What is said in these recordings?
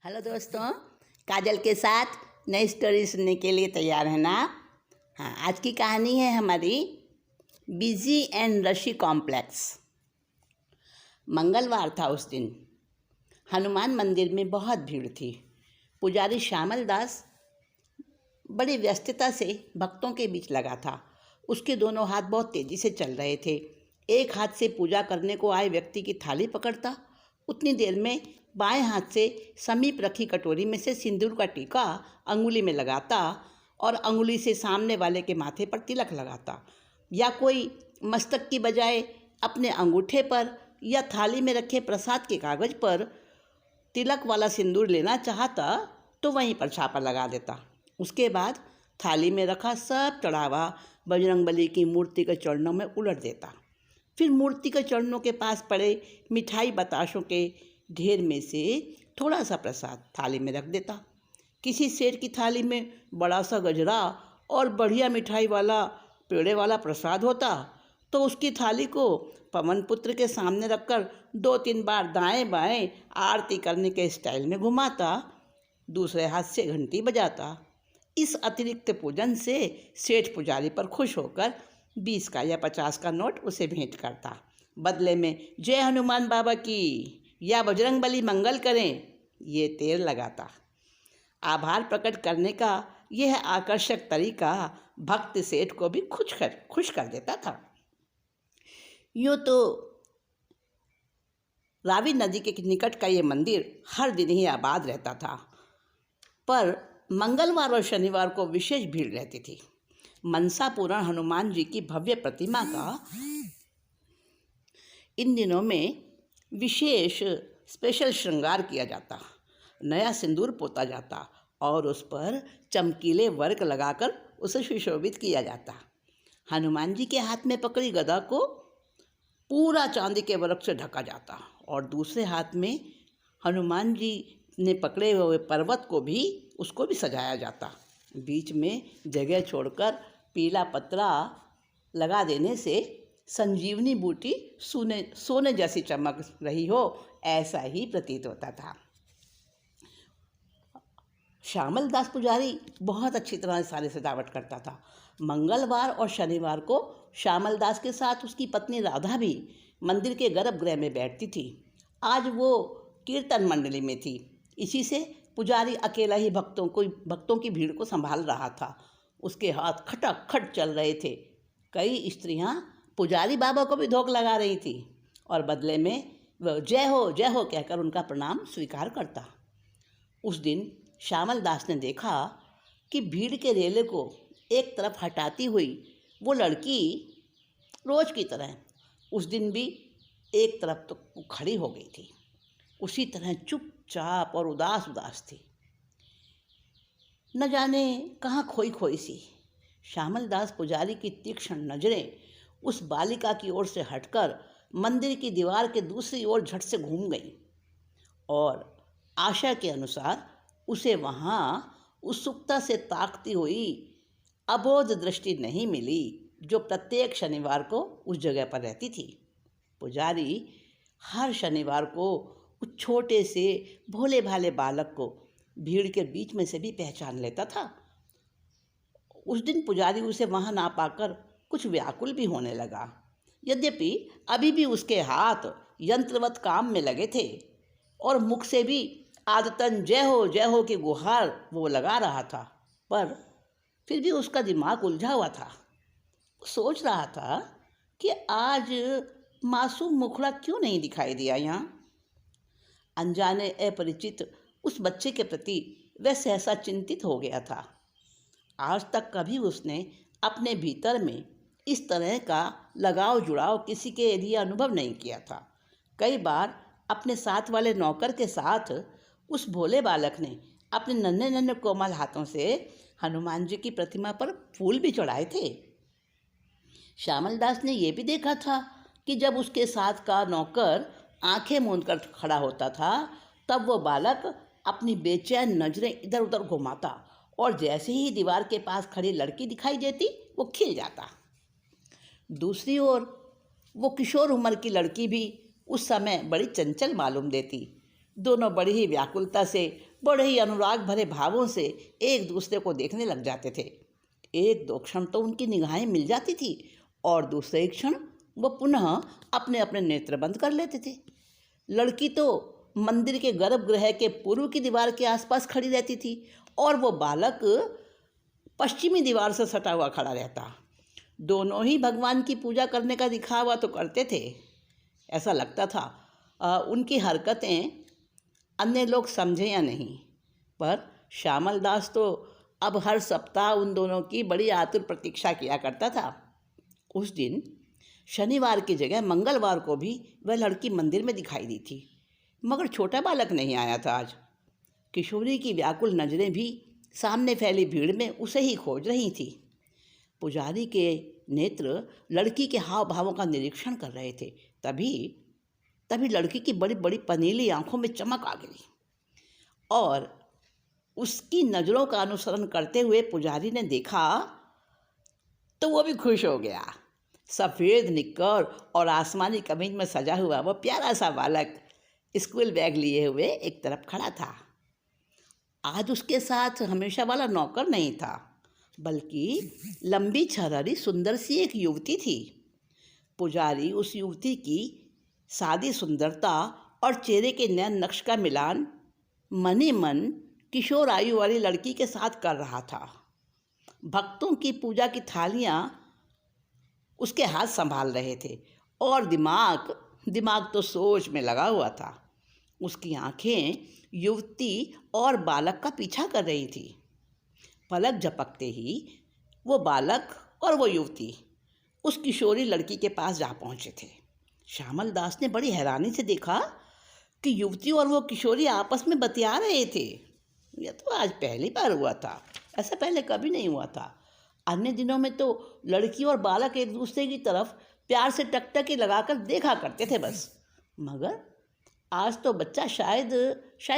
Hello दोस्तों, काजल के साथ नई स्टोरी सुनने के लिए तैयार है ना। हाँ, आज की कहानी है हमारी बिजी एंड रशी कॉम्प्लेक्स। मंगलवार था उस दिन। हनुमान मंदिर में बहुत भीड़ थी। पुजारी श्यामल दास बड़ी व्यस्तता से भक्तों के बीच लगा था। उसके दोनों हाथ बहुत तेज़ी से चल रहे थे। एक हाथ से पूजा करने को आए व्यक्ति की थाली पकड़ता, उतनी देर में बाएं हाथ से समीप रखी कटोरी में से सिंदूर का टीका अंगुली में लगाता और अंगुली से सामने वाले के माथे पर तिलक लगाता, या कोई मस्तक की बजाय अपने अंगूठे पर या थाली में रखे प्रसाद के कागज़ पर तिलक वाला सिंदूर लेना चाहता तो वहीं पर छापा लगा देता। उसके बाद थाली में रखा सब चढ़ावा बजरंगबली की मूर्ति के चरणों में उलट देता। फिर मूर्ति के चरणों के पास पड़े मिठाई बताशों के ढेर में से थोड़ा सा प्रसाद थाली में रख देता। किसी सेठ की थाली में बड़ा सा गजरा और बढ़िया मिठाई वाला पेड़े वाला प्रसाद होता तो उसकी थाली को पवन पुत्र के सामने रखकर 2-3 बार दाएं बाएं आरती करने के स्टाइल में घुमाता, दूसरे हाथ से घंटी बजाता। इस अतिरिक्त पूजन से सेठ पुजारी पर खुश होकर 20 का या 50 का नोट उसे भेंट करता। बदले में जय हनुमान बाबा की या बजरंगबली मंगल करें ये तेल लगाता। आभार प्रकट करने का यह आकर्षक तरीका भक्त सेठ को भी खुश कर देता था। यूँ तो रावी नदी के निकट का ये मंदिर हर दिन ही आबाद रहता था, पर मंगलवार और शनिवार को विशेष भीड़ रहती थी। मनसा पूरण हनुमान जी की भव्य प्रतिमा का इन दिनों में विशेष स्पेशल श्रृंगार किया जाता, नया सिंदूर पोता जाता और उस पर चमकीले वर्क लगाकर उसे सुशोभित किया जाता। हनुमान जी के हाथ में पकड़ी गदा को पूरा चांदी के वर्क से ढका जाता और दूसरे हाथ में हनुमान जी ने पकड़े हुए पर्वत को भी उसको भी सजाया जाता। बीच में जगह छोड़कर पीला पत्रा लगा देने से संजीवनी बूटी सोने जैसी चमक रही हो ऐसा ही प्रतीत होता था। श्यामल दास पुजारी बहुत अच्छी तरह से सारी सजावट करता था। मंगलवार और शनिवार को श्यामल दास के साथ उसकी पत्नी राधा भी मंदिर के गर्भगृह में बैठती थी। आज वो कीर्तन मंडली में थी, इसी से पुजारी अकेला ही भक्तों की भीड़ को संभाल रहा था। उसके हाथ खटाखट चल रहे थे। कई स्त्रियां पुजारी बाबा को भी धोख लगा रही थी और बदले में वह जय हो कहकर उनका प्रणाम स्वीकार करता। उस दिन श्यामल दास ने देखा कि भीड़ के रेले को एक तरफ हटाती हुई वो लड़की रोज की तरह उस दिन भी एक तरफ तो खड़ी हो गई थी, उसी तरह चुपचाप और उदास थी, न जाने कहाँ खोई सी। श्यामल दास पुजारी की तीक्ष्ण नजरें उस बालिका की ओर से हटकर मंदिर की दीवार के दूसरी ओर झट से घूम गई और आशा के अनुसार उसे वहाँ उत्सुकता से ताकती हुई अबोध दृष्टि नहीं मिली जो प्रत्येक शनिवार को उस जगह पर रहती थी। पुजारी हर शनिवार को उस छोटे से भोले भाले बालक को भीड़ के बीच में से भी पहचान लेता था। उस दिन पुजारी उसे वहाँ ना पाकर कुछ व्याकुल भी होने लगा। यद्यपि अभी भी उसके हाथ यंत्रवत काम में लगे थे और मुख से भी आदतन जय हो की गुहार वो लगा रहा था, पर फिर भी उसका दिमाग उलझा हुआ था। सोच रहा था कि आज मासूम मुखड़ा क्यों नहीं दिखाई दिया यहाँ। अनजाने अपरिचित उस बच्चे के प्रति वह सहसा चिंतित हो गया था। आज तक कभी उसने अपने भीतर में इस तरह का लगाव जुड़ाव किसी के लिए अनुभव नहीं किया था। कई बार अपने साथ वाले नौकर के साथ उस भोले बालक ने अपने नन्हे नन्हे कोमल हाथों से हनुमान जी की प्रतिमा पर फूल भी चढ़ाए थे। श्यामल दास ने यह भी देखा था कि जब उसके साथ का नौकर आंखें मूंद कर खड़ा होता था तब वो बालक अपनी बेचैन नजरें इधर उधर घुमाता और जैसे ही दीवार के पास खड़ी लड़की दिखाई देती वो खिल जाता। दूसरी ओर वो किशोर उम्र की लड़की भी उस समय बड़ी चंचल मालूम देती। दोनों बड़ी ही व्याकुलता से बड़े ही अनुराग भरे भावों से एक दूसरे को देखने लग जाते थे। एक दो क्षण तो उनकी निगाहें मिल जाती थी और दूसरे ही क्षण वो पुनः अपने अपने नेत्र बंद कर लेते थे। लड़की तो मंदिर के गर्भगृह के पूर्व की दीवार के आसपास खड़ी रहती थी और वो बालक पश्चिमी दीवार से सटा हुआ खड़ा रहता। दोनों ही भगवान की पूजा करने का दिखावा तो करते थे। ऐसा लगता था उनकी हरकतें अन्य लोग समझें या नहीं, पर श्यामल दास तो अब हर सप्ताह उन दोनों की बड़ी आतुर प्रतीक्षा किया करता था। उस दिन शनिवार की जगह मंगलवार को भी वह लड़की मंदिर में दिखाई दी थी, मगर छोटा बालक नहीं आया था आज। किशोरी की व्याकुल नज़रें भी सामने फैली भीड़ में उसे ही खोज रही थी। पुजारी के नेत्र लड़की के हाव भावों का निरीक्षण कर रहे थे। तभी लड़की की बड़ी बड़ी पनीली आंखों में चमक आ गई और उसकी नज़रों का अनुसरण करते हुए पुजारी ने देखा तो वो भी खुश हो गया। सफ़ेद निक्कर और आसमानी कमीज में सजा हुआ वो प्यारा सा बालक स्कूल बैग लिए हुए एक तरफ खड़ा था। आज उसके साथ हमेशा वाला नौकर नहीं था, बल्कि लंबी छरहरी सुंदर सी एक युवती थी। पुजारी उस युवती की सादी सुंदरता और चेहरे के नैन नक्श का मिलान मन ही मन किशोर आयु वाली लड़की के साथ कर रहा था। भक्तों की पूजा की थालियाँ उसके हाथ संभाल रहे थे और दिमाग तो सोच में लगा हुआ था। उसकी आंखें युवती और बालक का पीछा कर रही थी। पलक झपकते ही वो बालक और वो युवती उस किशोरी लड़की के पास जा पहुँचे थे। श्यामल दास ने बड़ी हैरानी से देखा कि युवती और वो किशोरी आपस में बतिया रहे थे। यह तो आज पहली बार हुआ था, ऐसा पहले कभी नहीं हुआ था। अन्य दिनों में तो लड़की और बालक एक दूसरे की तरफ प्यार से टकटकी लगाकर देखा करते थे बस, मगर आज तो बच्चा शायद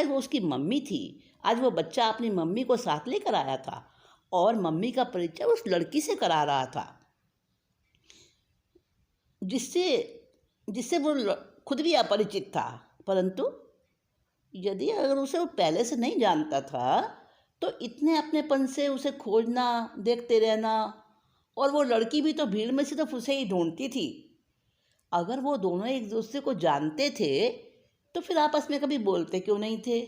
वो उसकी मम्मी थी। आज वो बच्चा अपनी मम्मी को साथ लेकर आया था और मम्मी का परिचय उस लड़की से करा रहा था, जिससे वो खुद भी अपरिचित था। परंतु यदि अगर उसे वो पहले से नहीं जानता था तो इतने अपनेपन से उसे खोजना, देखते रहना, और वो लड़की भी तो भीड़ में सिर्फ उसे ही ढूंढती थी। अगर वो दोनों एक दूसरे को जानते थे तो फिर आपस में कभी बोलते क्यों नहीं थे?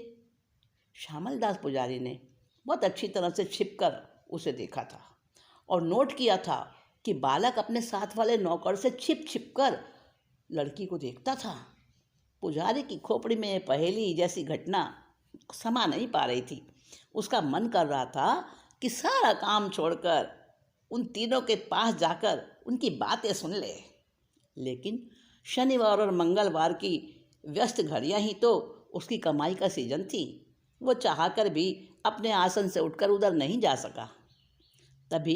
श्यामल दास पुजारी ने बहुत अच्छी तरह से छिपकर उसे देखा था और नोट किया था कि बालक अपने साथ वाले नौकर से छिप कर लड़की को देखता था। पुजारी की खोपड़ी में पहेली जैसी घटना समा नहीं पा रही थी। उसका मन कर रहा था कि सारा काम छोड़कर उन तीनों के पास जाकर उनकी बातें सुन ले, लेकिन शनिवार और मंगलवार की व्यस्त घड़ियां ही तो उसकी कमाई का सीजन थी। वो चाहकर भी अपने आसन से उठकर उधर नहीं जा सका। तभी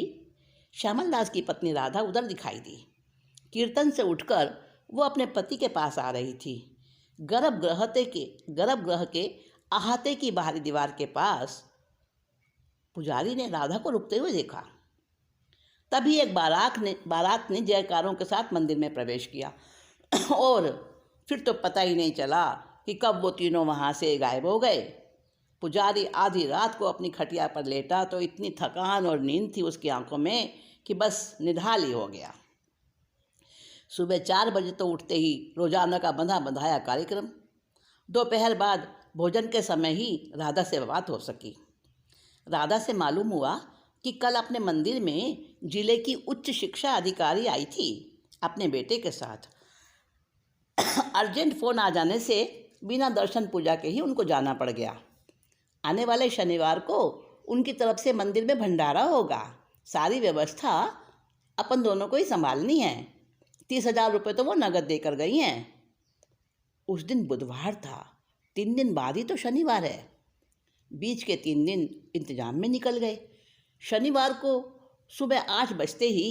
श्यामल दास की पत्नी राधा उधर दिखाई दी। कीर्तन से उठकर वो अपने पति के पास आ रही थी। गर्भगृह के अहाते की बाहरी दीवार के पास पुजारी ने राधा को रुकते हुए देखा। तभी एक बारात ने जयकारों के साथ मंदिर में प्रवेश किया और फिर तो पता ही नहीं चला कि कब वो तीनों वहाँ से गायब हो गए। पुजारी आधी रात को अपनी खटिया पर लेटा तो इतनी थकान और नींद थी उसकी आंखों में कि बस निढाल ही हो गया। सुबह 4 बजे तो उठते ही रोजाना का बंधा बंधाया कार्यक्रम। दोपहर बाद भोजन के समय ही राधा से बात हो सकी। राधा से मालूम हुआ कि कल अपने मंदिर में जिले की उच्च शिक्षा अधिकारी आई थी अपने बेटे के साथ। अर्जेंट फ़ोन आ जाने से बिना दर्शन पूजा के ही उनको जाना पड़ गया। आने वाले शनिवार को उनकी तरफ से मंदिर में भंडारा होगा। सारी व्यवस्था अपन दोनों को ही संभालनी है। 30,000 रुपये तो वो नगद देकर गई हैं। उस दिन बुधवार था, 3 दिन बाद ही तो शनिवार है। बीच के 3 दिन इंतजाम में निकल गए। शनिवार को सुबह 8 बजते ही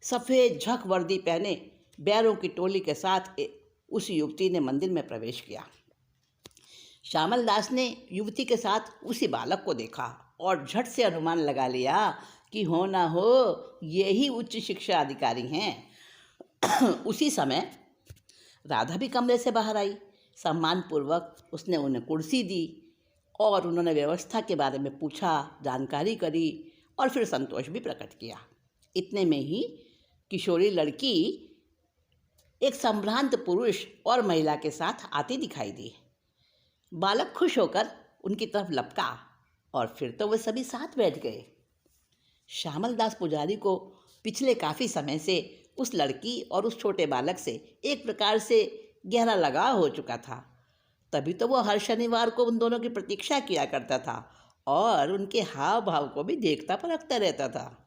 सफ़ेद झक वर्दी पहने बैरों की टोली के साथ उस युवती ने मंदिर में प्रवेश किया। श्यामल दास ने युवती के साथ उसी बालक को देखा और झट से अनुमान लगा लिया कि हो ना हो ये ही उच्च शिक्षा अधिकारी हैं। उसी समय राधा भी कमरे से बाहर आई। सम्मानपूर्वक उसने उन्हें कुर्सी दी और उन्होंने व्यवस्था के बारे में पूछा, जानकारी करी और फिर संतोष भी प्रकट किया। इतने में ही किशोरी लड़की एक संभ्रांत पुरुष और महिला के साथ आती दिखाई दी। बालक खुश होकर उनकी तरफ लपका और फिर तो वे सभी साथ बैठ गए। श्यामल दास पुजारी को पिछले काफ़ी समय से उस लड़की और उस छोटे बालक से एक प्रकार से गहरा लगाव हो चुका था। तभी तो वो हर शनिवार को उन दोनों की प्रतीक्षा किया करता था और उनके हाव भाव को भी देखता परखता रहता था।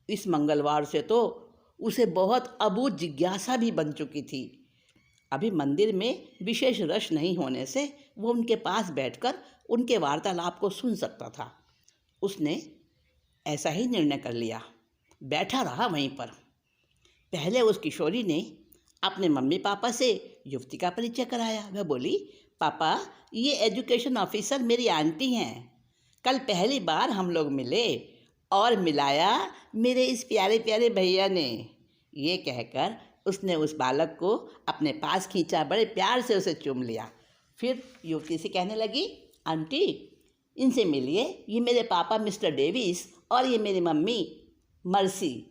इस मंगलवार से तो उसे बहुत अबूझ जिज्ञासा भी बन चुकी थी। अभी मंदिर में विशेष रश नहीं होने से वो उनके पास बैठकर उनके वार्तालाप को सुन सकता था। उसने ऐसा ही निर्णय कर लिया, बैठा रहा वहीं पर। पहले उस किशोरी ने अपने मम्मी पापा से युवती का परिचय कराया। वह बोली, पापा ये एजुकेशन ऑफिसर मेरी आंटी हैं। कल पहली बार हम लोग मिले और मिलाया मेरे इस प्यारे प्यारे भैया ने। ये कहकर उसने उस बालक को अपने पास खींचा, बड़े प्यार से उसे चूम लिया। फिर युवती से कहने लगी, आंटी इनसे मिलिए, ये मेरे पापा मिस्टर डेविस और ये मेरी मम्मी मर्सी।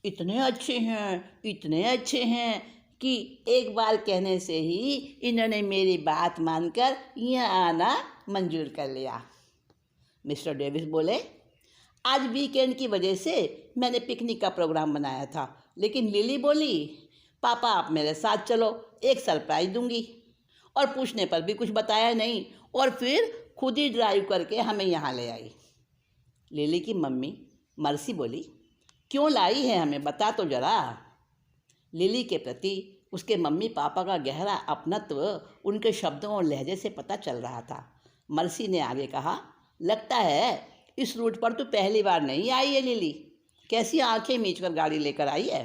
इतने अच्छे हैं कि एक बार कहने से ही इन्होंने मेरी बात मानकर यहाँ आना मंजूर कर लिया। मिस्टर डेविस बोले, आज वीकेंड की वजह से मैंने पिकनिक का प्रोग्राम बनाया था, लेकिन लिली बोली, पापा आप मेरे साथ चलो, एक सरप्राइज दूंगी। और पूछने पर भी कुछ बताया नहीं और फिर खुद ही ड्राइव करके हमें यहाँ ले आई। लिली की मम्मी मर्सी बोली, क्यों लाई है हमें, बता तो जरा। लिली के प्रति उसके मम्मी पापा का गहरा अपनत्व उनके शब्दों और लहजे से पता चल रहा था। मर्सी ने आगे कहा, लगता है इस रूट पर तो पहली बार नहीं आई है लिली। कैसी आंखें मींचकर गाड़ी लेकर आई है।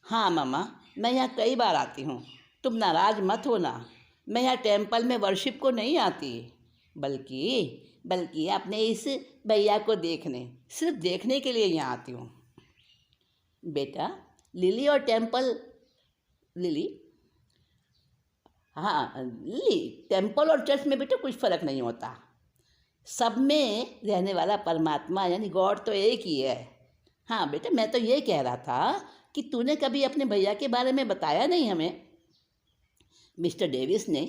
हाँ मम्मा, मैं यहाँ कई बार आती हूँ, तुम नाराज मत होना। मैं यहाँ टेम्पल में वर्शिप को नहीं आती, बल्कि अपने इस भैया को देखने, सिर्फ देखने के लिए यहाँ आती हूँ। बेटा लिली और टेम्पल टेम्पल और चर्च में बेटा कुछ फ़र्क नहीं होता। सब में रहने वाला परमात्मा यानी गॉड तो एक ही है। हाँ बेटा, मैं तो ये कह रहा था कि तूने कभी अपने भैया के बारे में बताया नहीं हमें। मिस्टर डेविस ने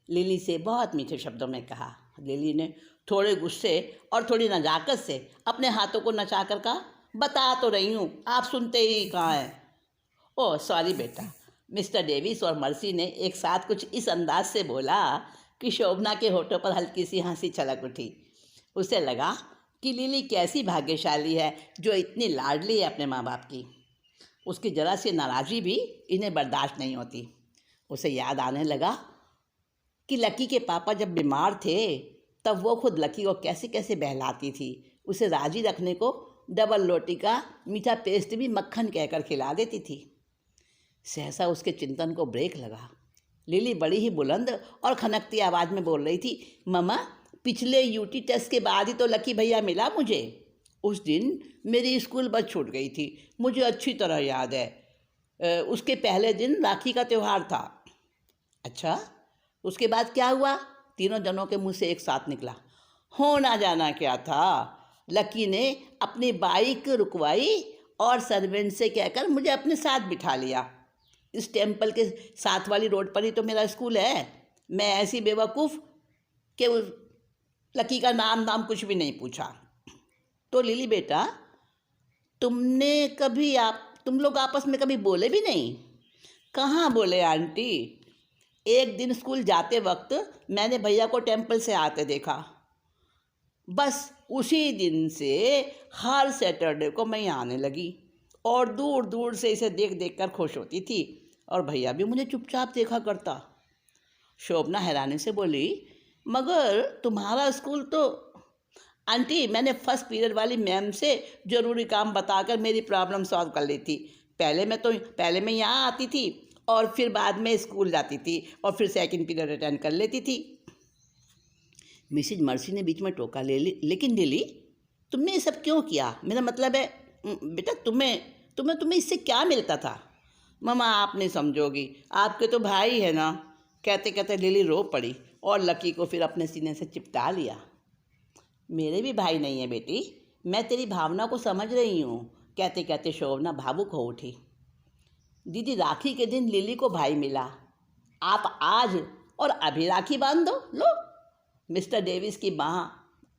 लिली से बहुत मीठे शब्दों में कहा। लिली ने थोड़े गुस्से और थोड़ी नजाकत से अपने हाथों को नचाकर कहा, बता तो रही हूँ, आप सुनते ही कहाँ हैं। ओह सॉरी बेटा। मिस्टर डेविस और मर्सी ने एक साथ कुछ इस अंदाज से बोला कि शोभना के होठों पर हल्की सी हंसी छलक उठी। उसे लगा कि लिली कैसी भाग्यशाली है जो इतनी लाडली है अपने माँ बाप की। उसकी जरा सी नाराज़गी भी इन्हें बर्दाश्त नहीं होती। उसे याद आने लगा कि लकी के पापा जब बीमार थे तब वो खुद लकी को कैसे कैसे बहलाती थी। उसे राजी रखने को डबल रोटी का मीठा पेस्ट भी मक्खन कहकर खिला देती थी। सहसा उसके चिंतन को ब्रेक लगा। लिली बड़ी ही बुलंद और खनकती आवाज़ में बोल रही थी, मम्मा पिछले यूटी टेस्ट के बाद ही तो लकी भैया मिला मुझे। उस दिन मेरी स्कूल बस छूट गई थी, मुझे अच्छी तरह याद है। उसके पहले दिन राखी का त्यौहार था। अच्छा, उसके बाद क्या हुआ? तीनों जनों के मुंह से एक साथ निकला। होना जाना क्या था, लकी ने अपनी बाइक रुकवाई और सर्वेंट से कहकर मुझे अपने साथ बिठा लिया। इस टेम्पल के साथ वाली रोड पर ही तो मेरा स्कूल है। मैं ऐसी बेवकूफ़ कि उस लकी का नाम कुछ भी नहीं पूछा। तो लिली बेटा, तुम लोग आपस में कभी बोले भी नहीं? कहाँ बोले आंटी, एक दिन स्कूल जाते वक्त मैंने भैया को टेम्पल से आते देखा। बस उसी दिन से हर सैटरडे को मैं यहाँ आने लगी और दूर दूर से इसे देख देख कर खुश होती थी और भैया भी मुझे चुपचाप देखा करता। शोभना हैरानी से बोली, मगर तुम्हारा स्कूल तो। आंटी, मैंने फर्स्ट पीरियड वाली मैम से ज़रूरी काम बताकर मेरी प्रॉब्लम सॉल्व कर ली थी। पहले मैं यहाँ आती थी और फिर बाद में स्कूल जाती थी और फिर सेकंड पीरियड अटेंड कर लेती थी। मिसेज मर्सी ने बीच में टोका लेकिन लिली, तुमने ये सब क्यों किया? मेरा मतलब है बेटा, तुम्हें इससे क्या मिलता था? मम्मा आप नहीं समझोगी, आपके तो भाई है ना। कहते कहते लिली रो पड़ी और लकी को फिर अपने सीने से चिपटा लिया। मेरे भी भाई नहीं है बेटी, मैं तेरी भावना को समझ रही हूँ। कहते कहते शोभना भावुक हो उठी। दीदी, राखी के दिन लिली को भाई मिला, आप आज और अभी राखी बांध दो, लो। मिस्टर डेविस की बाँह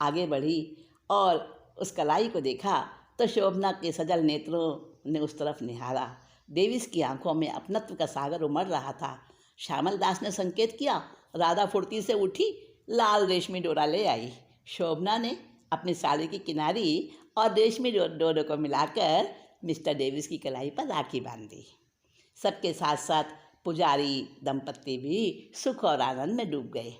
आगे बढ़ी और उस कलाई को देखा तो शोभना के सजल नेत्रों ने उस तरफ निहारा। डेविस की आंखों में अपनत्व का सागर उमड़ रहा था। श्यामल दास ने संकेत किया। राधा फुर्ती से उठी, लाल रेशमी डोरा ले आई। शोभना ने अपनी साड़ी की किनारी और रेशमी डोरे को मिलाकर मिस्टर डेविस की कलाई पर राखी बांध दी। सबके साथ साथ पुजारी दंपत्ति भी सुख और आनंद में डूब गए।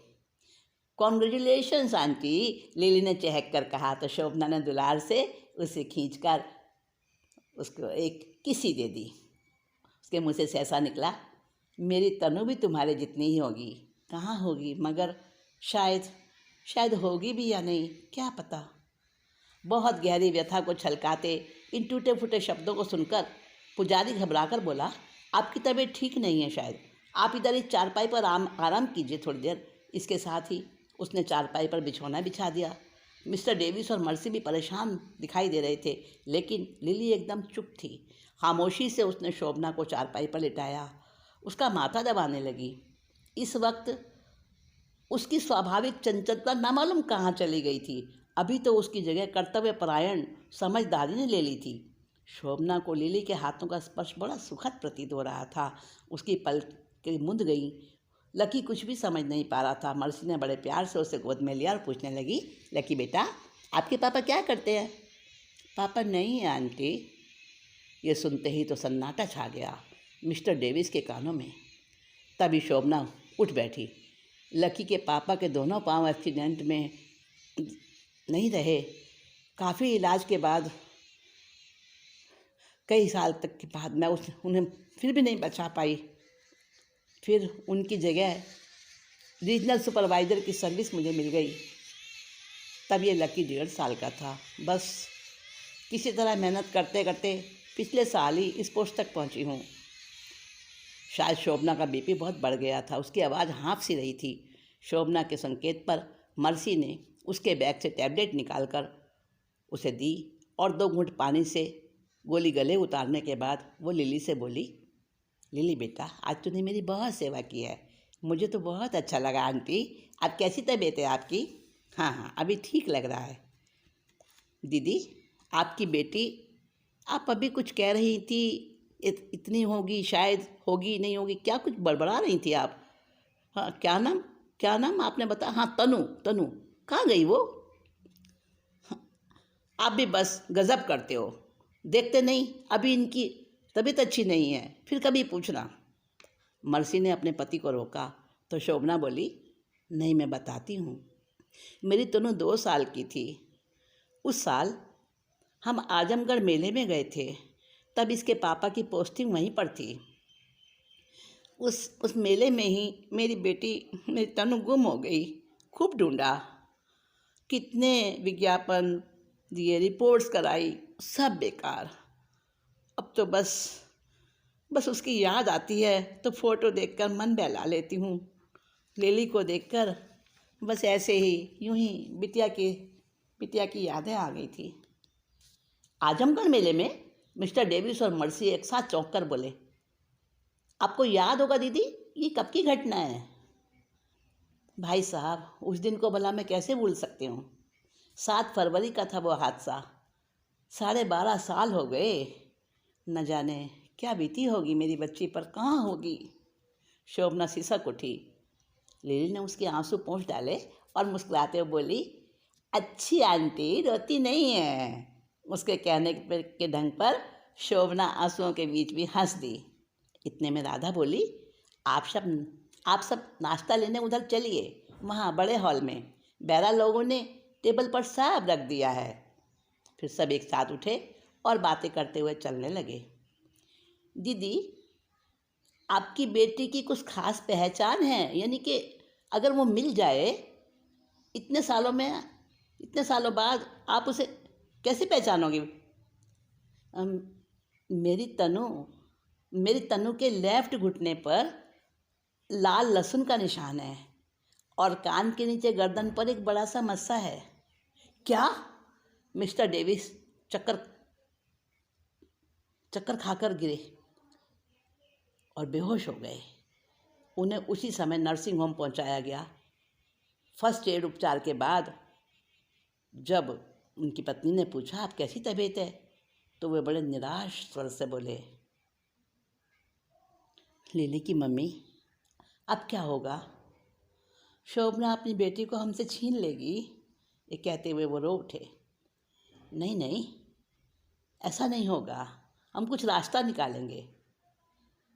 कॉन्ग्रेचुलेशंस आंटी, लिली ने चहक कर कहा तो शोभना ने दुलार से उसे खींचकर उसको एक किसी दे दी। उसके मुँह से ऐसा निकला, मेरी तनु भी तुम्हारे जितनी ही होगी। कहाँ होगी, मगर शायद होगी भी या नहीं, क्या पता। बहुत गहरी व्यथा को छलकाते इन टूटे फूटे शब्दों को सुनकर पुजारी घबराकर बोला, आपकी तबीयत ठीक नहीं है शायद, आप इधर इस चारपाई पर आराम कीजिए थोड़ी देर। इसके साथ ही उसने चारपाई पर बिछौना बिछा दिया। मिस्टर डेविस और मर्सी भी परेशान दिखाई दे रहे थे, लेकिन लिली एकदम चुप थी। खामोशी से उसने शोभना को चारपाई पर लिटाया, उसका माथा दबाने लगी। इस वक्त उसकी स्वाभाविक चंचलता नामालूम कहाँ चली गई थी। अभी तो उसकी जगह कर्तव्यपरायण समझदारी ने ले ली थी। शोभना को लिली के हाथों का स्पर्श बड़ा सुखद प्रतीत हो रहा था। उसकी पलकें मुंद गई। लकी कुछ भी समझ नहीं पा रहा था। मर्सी ने बड़े प्यार से उसे गोद में लिया और पूछने लगी, लकी बेटा, आपके पापा क्या करते हैं? पापा नहीं है आंटी। ये सुनते ही तो सन्नाटा छा गया मिस्टर डेविस के कानों में। तभी शोभना उठ बैठी। लकी के पापा के दोनों पांव एक्सीडेंट में नहीं रहे। काफ़ी इलाज के बाद, कई साल तक के बाद मैं उन्हें फिर भी नहीं बचा पाई। फिर उनकी जगह रीजनल सुपरवाइज़र की सर्विस मुझे मिल गई। तब ये लकी 1.5 साल का था। बस किसी तरह मेहनत करते करते पिछले साल ही इस पोस्ट तक पहुंची हूँ। शायद शोभना का बीपी बहुत बढ़ गया था। उसकी आवाज़ हाँफ सी रही थी। शोभना के संकेत पर मर्सी ने उसके बैग से टैबलेट निकालकर उसे दी और 2 घूंट पानी से गोली गले उतारने के बाद वो लिली से बोली, लिली बेटा, आज तूने मेरी बहुत सेवा की है, मुझे तो बहुत अच्छा लगा। आंटी, अब कैसी तबीयत है आपकी? हाँ, अभी ठीक लग रहा है। दीदी, आपकी बेटी, आप अभी कुछ कह रही थी, इतनी होगी, शायद होगी, नहीं होगी, क्या कुछ बड़बड़ा रही थी आप? हाँ, क्या नाम आपने बताया? हाँ, तनु कहाँ गई वो? आप भी बस गज़ब करते हो, देखते नहीं अभी इनकी तबीयत अच्छी नहीं है, फिर कभी पूछना। मर्सी ने अपने पति को रोका तो शोभना बोली, नहीं, मैं बताती हूँ। मेरी तनु 2 साल की थी। उस साल हम आजमगढ़ मेले में गए थे। तब इसके पापा की पोस्टिंग वहीं पर थी। उस मेले में ही मेरी तनु गुम हो गई। खूब ढूंढा, कितने विज्ञापन दिए, रिपोर्ट्स कराई, सब बेकार। अब तो बस उसकी याद आती है तो फ़ोटो देखकर मन बहला लेती हूँ। लिली को देखकर बस ऐसे ही यूं ही बिटिया की यादें आ गई थी। आजमगढ़ मेले में मिस्टर डेविस और मर्सी एक साथ चौंक कर बोले, आपको याद होगा दीदी, ये कब की घटना है? भाई साहब, उस दिन को भला मैं कैसे भूल सकती हूँ। 7 फरवरी का था वो हादसा। 12.5 साल हो गए। न जाने क्या बीती होगी मेरी बच्ची पर, कहाँ होगी। शोभना सिसक उठी। लिली ने उसके आंसू पोंछ डाले और मुस्कुराते हुए बोली, अच्छी आंटी, रोती नहीं है। उसके कहने के ढंग पर शोभना आंसुओं के बीच भी हंस दी। इतने में राधा बोली, आप सब नाश्ता लेने उधर चलिए, वहाँ बड़े हॉल में बैरा लोगों ने टेबल पर सब रख दिया है। फिर सब एक साथ उठे और बातें करते हुए चलने लगे। दीदी, आपकी बेटी की कुछ खास पहचान है? यानी कि अगर वो मिल जाए, इतने सालों बाद आप उसे कैसे पहचानोगे? मेरी तनु के लेफ्ट घुटने पर लाल लहसुन का निशान है और कान के नीचे गर्दन पर एक बड़ा सा मस्सा है। क्या? मिस्टर डेविस चक्कर चक्कर खाकर गिरे और बेहोश हो गए। उन्हें उसी समय नर्सिंग होम पहुंचाया गया। फर्स्ट एड उपचार के बाद जब उनकी पत्नी ने पूछा, आप कैसी तबीयत है, तो वे बड़े निराश स्वर से बोले, लिली की मम्मी, अब क्या होगा? शोभना अपनी बेटी को हमसे छीन लेगी। ये कहते हुए वो रो उठे। नहीं नहीं, ऐसा नहीं होगा, हम कुछ रास्ता निकालेंगे।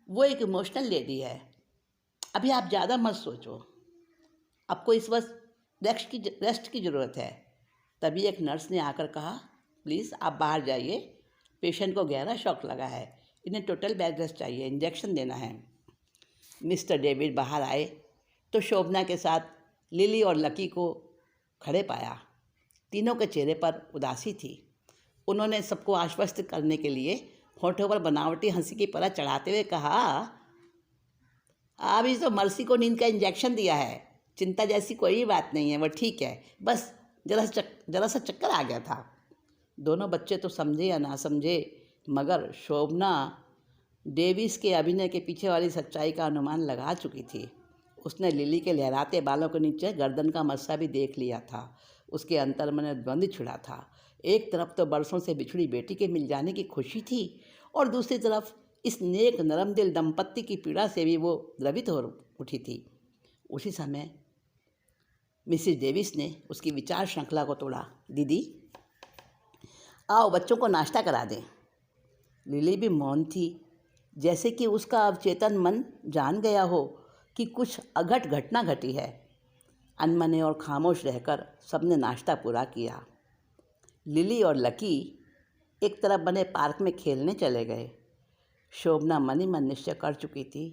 वो एक इमोशनल लेडी है, अभी आप ज़्यादा मत सोचो, आपको इस वक्त रेस्ट की ज़रूरत है। तभी एक नर्स ने आकर कहा, प्लीज़ आप बाहर जाइए, पेशेंट को गहरा शॉक लगा है, इन्हें टोटल बेड रेस्ट चाहिए, इंजेक्शन देना है। मिस्टर डेविड बाहर आए तो शोभना के साथ लिली और लकी को खड़े पाया। तीनों के चेहरे पर उदासी थी। उन्होंने सबको आश्वस्त करने के लिए होठों पर बनावटी हंसी की परत चढ़ाते हुए कहा, अभी तो मर्सी को नींद का इंजेक्शन दिया है, चिंता जैसी कोई बात नहीं है, वो ठीक है, बस जरा सा चक्कर आ गया था। दोनों बच्चे तो समझे या ना समझे, मगर शोभना डेविस के अभिनय के पीछे वाली सच्चाई का अनुमान लगा चुकी थी। उसने लिली के लहराते बालों के नीचे गर्दन का मस्सा भी देख लिया था। उसके अंतर्मन में द्वंद्व छिड़ा था। एक तरफ तो बरसों से बिछड़ी बेटी के मिल जाने की खुशी थी और दूसरी तरफ इस नेक नरम दिल दंपत्ति की पीड़ा से भी वो द्रवित हो उठी थी। उसी समय मिसिस डेविस ने उसकी विचार श्रृंखला को तोड़ा। दीदी, आओ बच्चों को नाश्ता करा दें। लिली भी मौन थी, जैसे कि उसका अवचेतन मन जान गया हो कि कुछ अघट घटना घटी है। अनमने और खामोश रहकर सबने नाश्ता पूरा किया। लिली और लकी एक तरफ बने पार्क में खेलने चले गए। शोभना मन ही मन निश्चय कर चुकी थी।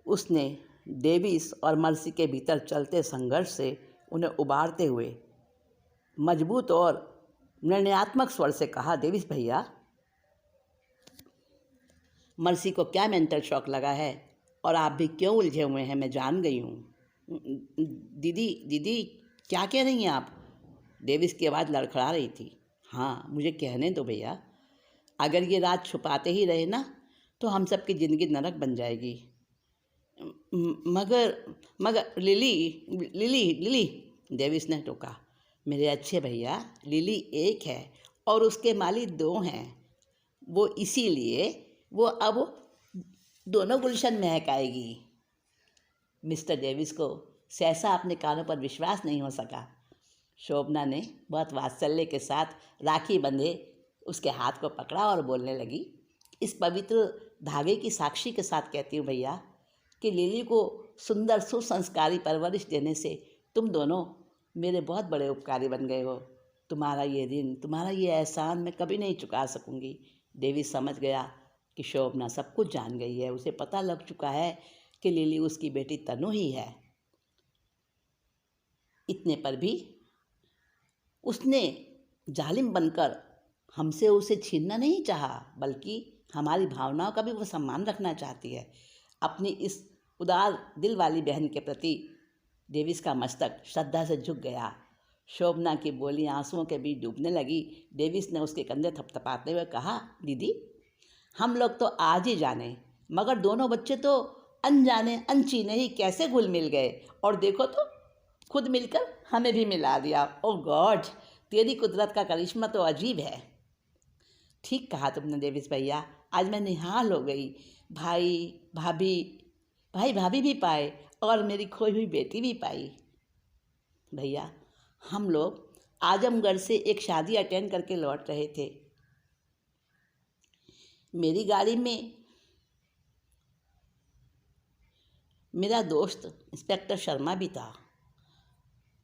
उसने डेविस और मर्सी के भीतर चलते संघर्ष से उन्हें उबारते हुए मजबूत और निर्णयात्मक स्वर से कहा, डेविस भैया, मर्सी को क्या मेंटल शॉक लगा है और आप भी क्यों उलझे हुए हैं, मैं जान गई हूँ। दीदी क्या कह रही हैं आप? डेविस की आवाज़ लड़खड़ा रही थी। हाँ, मुझे कहने दो भैया, अगर ये रात छुपाते ही रहे ना तो हम सब की ज़िंदगी नरक बन जाएगी। मगर लिली, डेविस ने टोका। मेरे अच्छे भैया, लिली एक है और उसके माली दो हैं। वो इसीलिए वो अब दोनों गुलशन महकाएगी। मिस्टर डेविस को सहसा अपने कानों पर विश्वास नहीं हो सका। शोभना ने बहुत वात्सल्य के साथ राखी बंधे उसके हाथ को पकड़ा और बोलने लगी, इस पवित्र धागे की साक्षी के साथ कहती हूँ भैया कि लिली को सुंदर सुसंस्कारी परवरिश देने से तुम दोनों मेरे बहुत बड़े उपकारी बन गए हो। तुम्हारा ये ऋण, तुम्हारा ये एहसान मैं कभी नहीं चुका सकूँगी। डेविस समझ गया कि शोभना सब कुछ जान गई है। उसे पता लग चुका है कि लिली उसकी बेटी तनु ही है। इतने पर भी उसने जालिम बनकर हमसे उसे छीनना नहीं चाहा, बल्कि हमारी भावनाओं का भी वो सम्मान रखना चाहती है। अपनी इस उदार दिल वाली बहन के प्रति डेविस का मस्तक श्रद्धा से झुक गया। शोभना की बोली आंसुओं के बीच डूबने लगी। डेविस ने उसके कंधे थपथपाते हुए कहा, दीदी, हम लोग तो आज ही जाने, मगर दोनों बच्चे तो अनजाने अनचीने ही कैसे घुल मिल गए, और देखो तो खुद मिलकर हमें भी मिला दिया। ओह गॉड, तेरी कुदरत का करिश्मा तो अजीब है। ठीक कहा तुमने डेविस भैया, आज मैं निहाल हो गई। भाई भाभी भी पाए और मेरी खोई हुई बेटी भी पाई। भैया, हम लोग आजमगढ़ से एक शादी अटेंड करके लौट रहे थे। मेरी गाड़ी में मेरा दोस्त इंस्पेक्टर शर्मा भी था।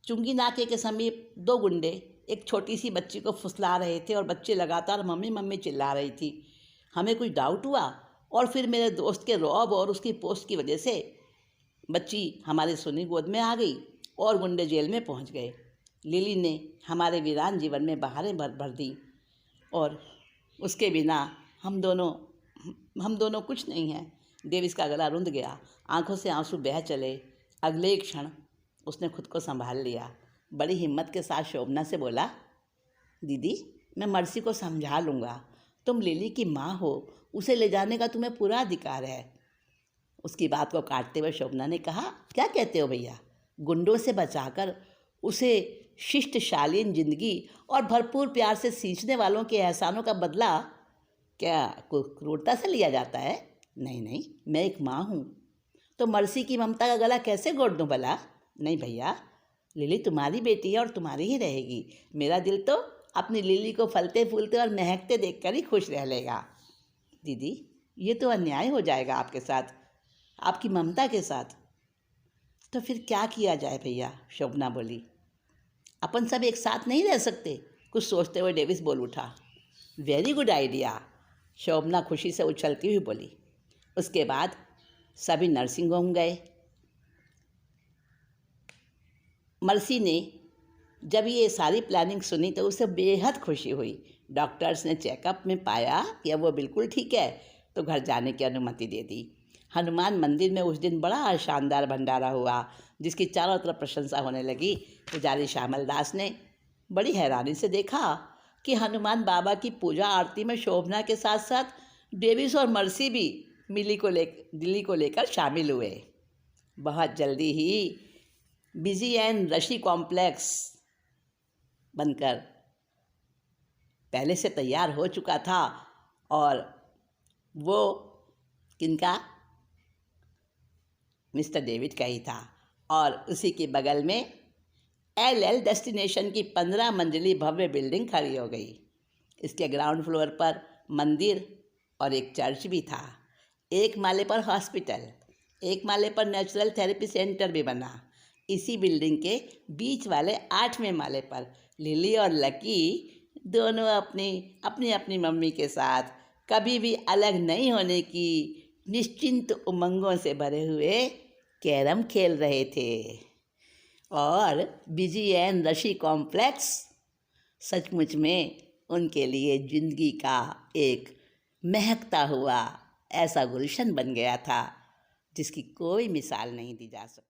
चुंगी नाके के समीप दो गुंडे एक छोटी सी बच्ची को फुसला रहे थे और बच्ची लगातार मम्मी मम्मी चिल्ला रही थी। हमें कुछ डाउट हुआ और फिर मेरे दोस्त के रौब और उसकी पोस्ट की वजह से बच्ची हमारे सुनी गोद में आ गई और गुंडे जेल में पहुंच गए। लिली ने हमारे वीरान जीवन में बहारें भर दी और उसके बिना हम दोनों कुछ नहीं हैं। डेविस का गला रुंध गया, आंखों से आंसू बह चले। अगले ही क्षण उसने खुद को संभाल लिया। बड़ी हिम्मत के साथ शोभना से बोला, दीदी मैं मर्सी को समझा लूँगा, तुम लिली की माँ हो, उसे ले जाने का तुम्हें पूरा अधिकार है। उसकी बात को काटते हुए शोभना ने कहा, क्या कहते हो भैया, गुंडों से बचाकर उसे शिष्ट शालीन जिंदगी और भरपूर प्यार से सींचने वालों के एहसानों का बदला क्या क्रूरता से लिया जाता है? नहीं नहीं, मैं एक माँ हूँ, तो मर्सी की ममता का गला कैसे घोट दूँ भला? नहीं भैया, लिली तुम्हारी बेटी है और तुम्हारी ही रहेगी। मेरा दिल तो अपनी लिली को फलते फूलते और महकते देखकर ही खुश रह लेगा। दीदी ये तो अन्याय हो जाएगा आपके साथ, आपकी ममता के साथ। तो फिर क्या किया जाए भैया? शोभना बोली। अपन सब एक साथ नहीं रह सकते? कुछ सोचते हुए डेविस बोल उठा। वेरी गुड आइडिया, शोभना खुशी से उछलती हुई बोली। उसके बाद सभी नर्सिंग होम गए। मर्सी ने जब ये सारी प्लानिंग सुनी तो उसे बेहद खुशी हुई। डॉक्टर्स ने चेकअप में पाया कि अब वो बिल्कुल ठीक है, तो घर जाने की अनुमति दे दी। हनुमान मंदिर में उस दिन बड़ा शानदार भंडारा हुआ, जिसकी चारों तरफ प्रशंसा होने लगी। पुजारी श्यामल दास ने बड़ी हैरानी से देखा कि हनुमान बाबा की पूजा आरती में शोभना के साथ साथ डेविस और मर्सी भी दिल्ली को लेकर शामिल हुए। बहुत जल्दी ही बिजी एंड रशी कॉम्प्लेक्स बनकर पहले से तैयार हो चुका था, और वो किनका? मिस्टर डेविड का ही था। और उसी के बगल में LL डेस्टिनेशन की 15 मंजिली भव्य बिल्डिंग खड़ी हो गई। इसके ग्राउंड फ्लोर पर मंदिर और एक चर्च भी था। एक माले पर हॉस्पिटल, एक माले पर नेचुरल थेरेपी सेंटर भी बना। इसी बिल्डिंग के बीच वाले 8वें माले पर लिली और लकी दोनों अपनी मम्मी के साथ कभी भी अलग नहीं होने की निश्चिंत उमंगों से भरे हुए कैरम खेल रहे थे। और बिजी एंड रशी कॉम्प्लेक्स सचमुच में उनके लिए जिंदगी का एक महकता हुआ ऐसा गुलशन बन गया था जिसकी कोई मिसाल नहीं दी जा सकती।